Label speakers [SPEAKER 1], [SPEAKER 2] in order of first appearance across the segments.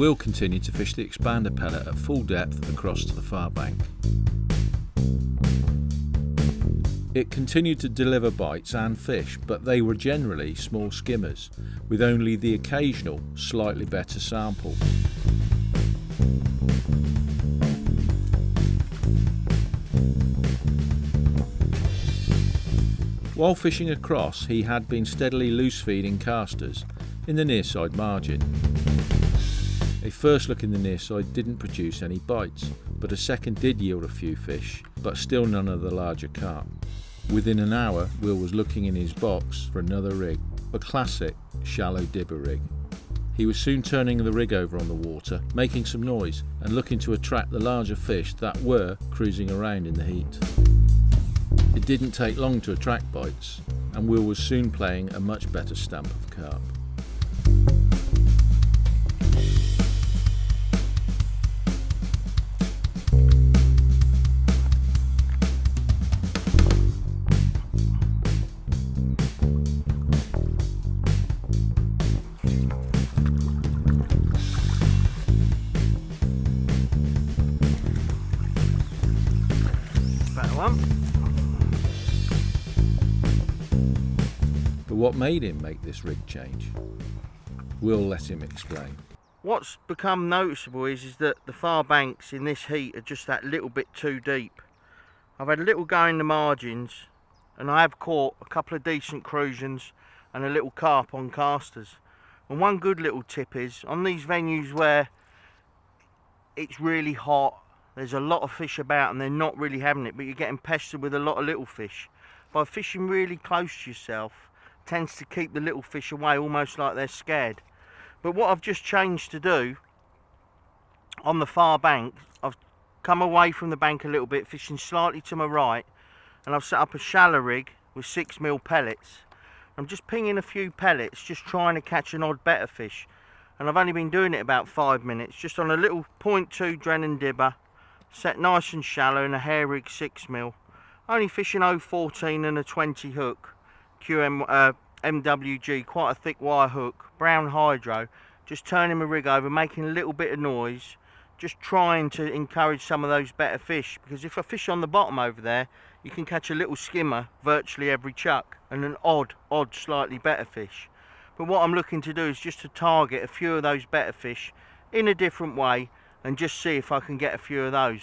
[SPEAKER 1] Will continued to fish the expander pellet at full depth across to the far bank. It continued to deliver bites and fish, but they were generally small skimmers, with only the occasional slightly better sample. While fishing across, he had been steadily loose feeding casters in the near side margin. A first look in the near side didn't produce any bites, but a second did yield a few fish, but still none of the larger carp. Within an hour, Will was looking in his box for another rig, a classic shallow dibber rig. He was soon turning the rig over on the water, making some noise and looking to attract the larger fish that were cruising around in the heat. It didn't take long to attract bites, and Will was soon playing a much better stamp of carp. But what made him make this rig change? We'll let him explain.
[SPEAKER 2] What's become noticeable is that the far banks in this heat are just that little bit too deep. I've had a little go in the margins and I have caught a couple of decent crusions and a little carp on casters. And one good little tip is, on these venues where it's really hot, there's a lot of fish about and they're not really having it, but you're getting pestered with a lot of little fish, by fishing really close to yourself tends to keep the little fish away, almost like they're scared. But what I've just changed to do on the far bank, I've come away from the bank a little bit, fishing slightly to my right, and I've set up a shallow rig with 6mm pellets. I'm just pinging a few pellets, just trying to catch an odd better fish, and I've only been doing it about 5 minutes, just on a little 0.2 Drennan dibber, set nice and shallow in a hair rig 6mm, only fishing 0.14 and a 20 hook, MWG, quite a thick wire hook, brown hydro, just turning my rig over, making a little bit of noise, just trying to encourage some of those better fish, because if I fish on the bottom over there, you can catch a little skimmer virtually every chuck, and an odd slightly better fish. But what I'm looking to do is just to target a few of those better fish in a different way, and just see if I can get a few of those.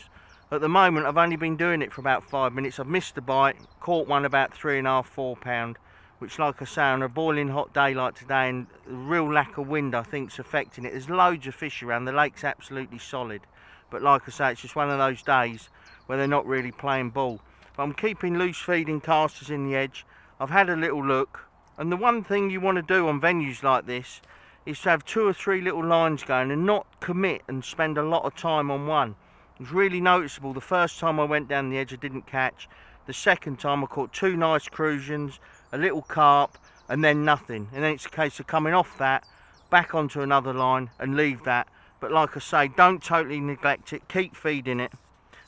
[SPEAKER 2] At the moment, I've only been doing it for about 5 minutes. I've missed a bite, caught one about 3.5, 4 pound, which, like I say, on a boiling hot day like today, and the real lack of wind I think is affecting it. There's loads of fish around, the lake's absolutely solid, but like I say, it's just one of those days where they're not really playing ball. But I'm keeping loose feeding casters in the edge. I've had a little look, and the one thing you want to do on venues like this is to have 2 or 3 little lines going and not commit and spend a lot of time on one. It was really noticeable. The first time I went down the edge I didn't catch. The second time I caught 2 nice crusions, a little carp, and then nothing. And then it's a case of coming off that, back onto another line and leave that. But like I say, don't totally neglect it, keep feeding it.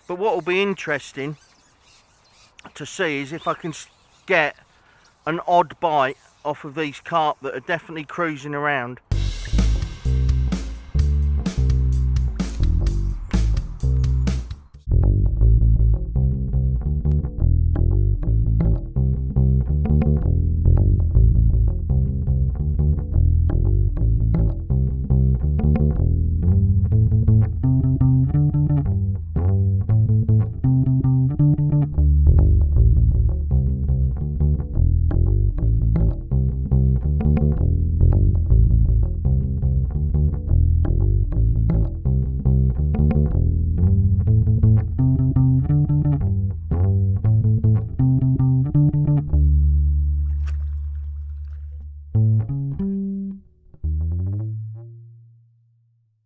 [SPEAKER 2] But what will be interesting to see is if I can get an odd bite off of these carp that are definitely cruising around.